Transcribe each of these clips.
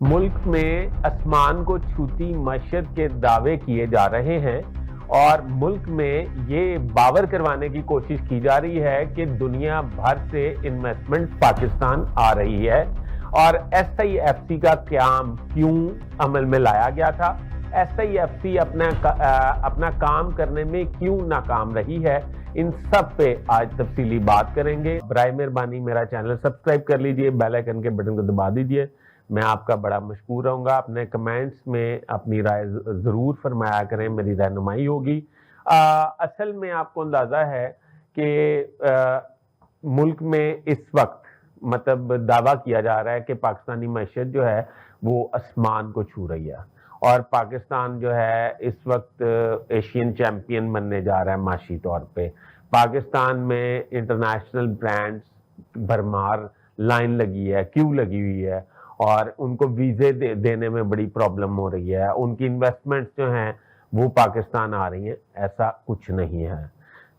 मुल्क में आसमान को छूती मईशत के दावे किए जा रहे हैं और मुल्क में ये बावर करवाने की कोशिश की जा रही है कि दुनिया भर से इन्वेस्टमेंट पाकिस्तान आ रही है और SIFC का क्याम क्यों अमल में लाया गया था, SIFC अपना काम करने में क्यों नाकाम रही है, इन सब पे आज तफसीली बात करेंगे। बराए मेहरबानी मेरा चैनल सब्सक्राइब कर लीजिए, बेल आइकन के बटन को दबा दीजिए। मैं आपका बड़ा मशकूर रहूँगा। अपने कमेंट्स में अपनी राय ज़रूर फरमाया करें, मेरी रहनुमाई होगी। असल में आपको अंदाज़ा है कि मुल्क में इस वक्त मतलब दावा किया जा रहा है कि पाकिस्तानी मईशत जो है वो आसमान को छू रही है और पाकिस्तान जो है इस वक्त एशियन चैम्पियन बनने जा रहा है माशी तौर पे। पाकिस्तान में इंटरनेशनल ब्रांड्स भरमार लाइन लगी है, क्यों लगी हुई है और उनको वीज़े देने में बड़ी प्रॉब्लम हो रही है। उनकी इन्वेस्टमेंट्स जो हैं वो पाकिस्तान आ रही हैं, ऐसा कुछ नहीं है।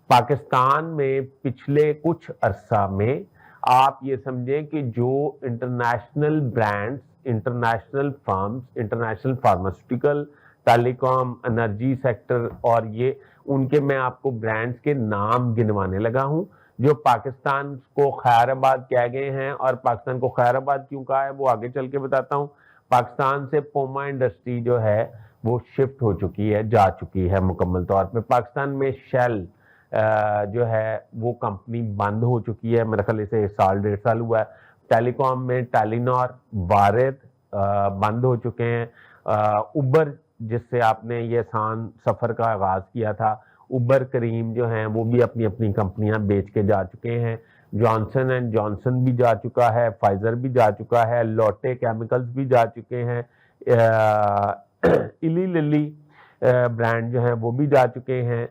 पाकिस्तान में पिछले कुछ अरसा में आप ये समझें कि जो international brands, international firms, international pharmaceutical, telecom, energy sector और ये उनके मैं आपको ब्रांड्स के नाम गिनवाने लगा हूं जो पाकिस्तान को खैराबाद कह गए हैं। और पाकिस्तान को खैराबाद क्यों कहा है वो आगे चल के बताता हूं। पाकिस्तान से पोमा इंडस्ट्री जो है वो शिफ्ट हो चुकी है, जा चुकी है मुकम्मल तौर पे। पाकिस्तान में शेल जो है वो कंपनी बंद हो चुकी है, मेरे ख्याल इसे साल डेढ़ साल हुआ है। टेलीकॉम में टेलीनॉर, वारिद बंद हो चुके हैं। उबर जिससे आपने ये आसान सफ़र का आगाज़ किया था, उबर करीम जो हैं वो भी अपनी अपनी कंपनियां बेच के जा चुके हैं। जॉनसन एंड जॉनसन भी जा चुका है, फाइजर भी जा चुका है, लोटे केमिकल्स भी जा चुके हैं, इली लिली ब्रांड जो है वो भी जा चुके हैं।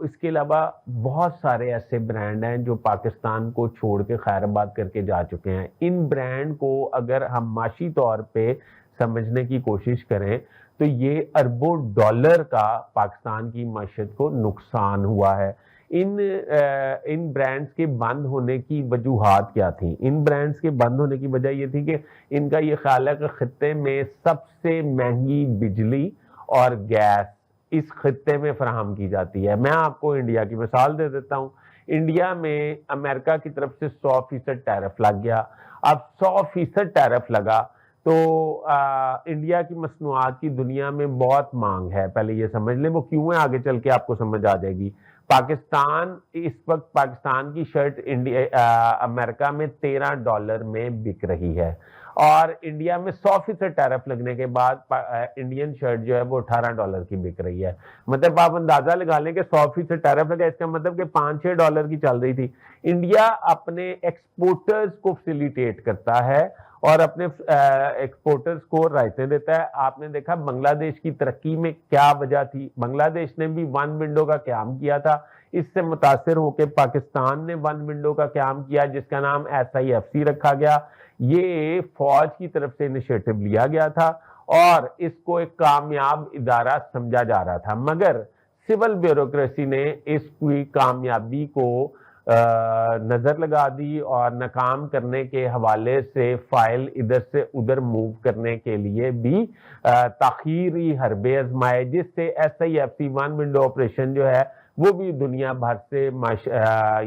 इसके अलावा बहुत सारे ऐसे ब्रांड हैं जो पाकिस्तान को छोड़ के खैराबाद करके जा चुके हैं। इन ब्रांड को अगर हम माशी तौर पे समझने की कोशिश करें तो ये अरबों डॉलर का पाकिस्तान की मईशत को नुकसान हुआ है। इन ब्रांड्स के बंद होने की वजूहात क्या थी? इन ब्रांड्स के बंद होने की वजह ये थी कि इनका ये ख्याल है कि खित्ते में सबसे महंगी बिजली और गैस इस खित्ते में फराहम की जाती है। मैं आपको इंडिया की मिसाल दे देता हूँ। इंडिया में अमेरिका की तरफ से 100% टैरिफ लग गया। अब 100% टैरिफ लगा तो इंडिया की मसनूआत की दुनिया में बहुत मांग है, पहले ये समझ लें। वो क्यों है आगे चल के आपको समझ आ जाएगी। पाकिस्तान इस वक्त पाकिस्तान की शर्ट अमेरिका में $13 में बिक रही है और इंडिया में 100% टैरिफ लगने के बाद इंडियन शर्ट जो है वो $18 की बिक रही है। मतलब आप अंदाजा लगा लें कि 100% टैरिफ लगा, इसका मतलब कि $5-6 की चल रही थी। इंडिया अपने एक्सपोर्टर्स को फैसिलिटेट करता है और अपने एक्सपोर्टर्स को रायतें देता है। आपने देखा बांग्लादेश की तरक्की में क्या वजह थी। बांग्लादेश ने भी वन विंडो का क्याम किया था। इससे मुतासिर होकर पाकिस्तान ने वन विंडो का क्याम किया जिसका नाम SIFC रखा गया। ये फौज की तरफ से इनिशिएटिव लिया गया था और इसको एक कामयाब इदारा समझा जा रहा था, मगर सिविल ब्यूरोक्रेसी ने इसकी कामयाबी को नजर लगा दी और नाकाम करने के हवाले से फाइल इधर से उधर मूव करने के लिए भी ताखीरी हरबे आजमाए, जिससे SIFC वन विंडो ऑपरेशन जो है वो भी दुनिया भर से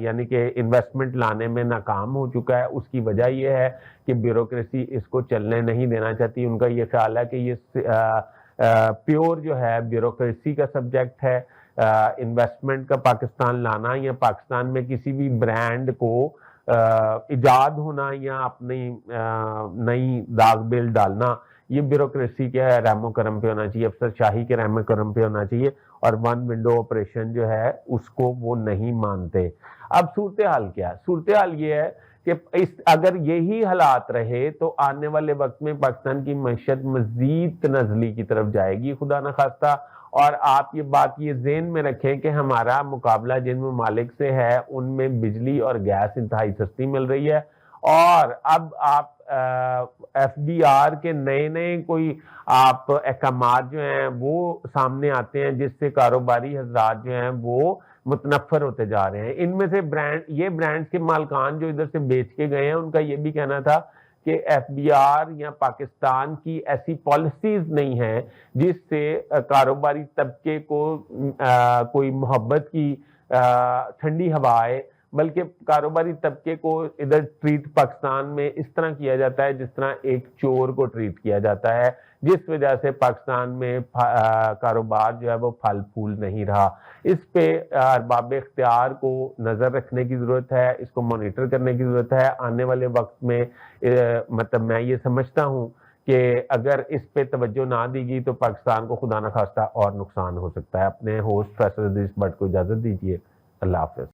यानी कि इन्वेस्टमेंट लाने में नाकाम हो चुका है। उसकी वजह यह है कि ब्यूरोक्रेसी इसको चलने नहीं देना चाहती। उनका ये ख्याल है कि ये प्योर जो है ब्यूरोक्रेसी का सब्जेक्ट है। इन्वेस्टमेंट का पाकिस्तान लाना या पाकिस्तान में किसी भी ब्रांड को इजाद होना या अपनी नई दाग बेल डालना, ये ब्यूरोक्रेसी के रहमो करम पे होना चाहिए, अफसर शाही के रहमो करम पे होना चाहिए और वन विंडो ऑपरेशन जो है उसको वो नहीं मानते। अब सूरत हाल क्या है? सूरत हाल ये है कि अगर यही हालात रहे तो आने वाले वक्त में पाकिस्तान की मईशत मजीद तनज़ली की तरफ जाएगी, खुदा न खास्ता। और आप ये बात ये ज़हन में रखें कि हमारा मुकाबला जिन ममालिक से है उनमें बिजली और गैस इंतहाई सस्ती मिल रही है और अब आप FDR के नए नए कोई आप अहकामात जो हैं वो सामने आते हैं जिससे कारोबारी हजरात जो हैं वो मुतनफ़र होते जा रहे हैं। इनमें से ब्रांड्स के मालकान जो इधर से बेच के गए हैं उनका ये भी कहना था کہ ایف بی آر یا پاکستان کی ایسی پالیسیز نہیں ہیں جس سے کاروباری طبقے کو کوئی محبت کی ٹھنڈی ہوا آئے، بلکہ کاروباری طبقے کو ادھر ٹریٹ پاکستان میں اس طرح کیا جاتا ہے جس طرح ایک چور کو ٹریٹ کیا جاتا ہے، جس وجہ سے پاکستان میں کاروبار جو ہے وہ پھل پھول نہیں رہا۔ اس پہ ارباب اختیار کو نظر رکھنے کی ضرورت ہے، اس کو مانیٹر کرنے کی ضرورت ہے۔ آنے والے وقت میں مطلب میں یہ سمجھتا ہوں کہ اگر اس پہ توجہ نہ دی گئی تو پاکستان کو خدا نخواستہ اور نقصان ہو سکتا ہے۔ اپنے ہوسٹ فیصل ادریس بٹ کو اجازت دیجیے، اللہ حافظ۔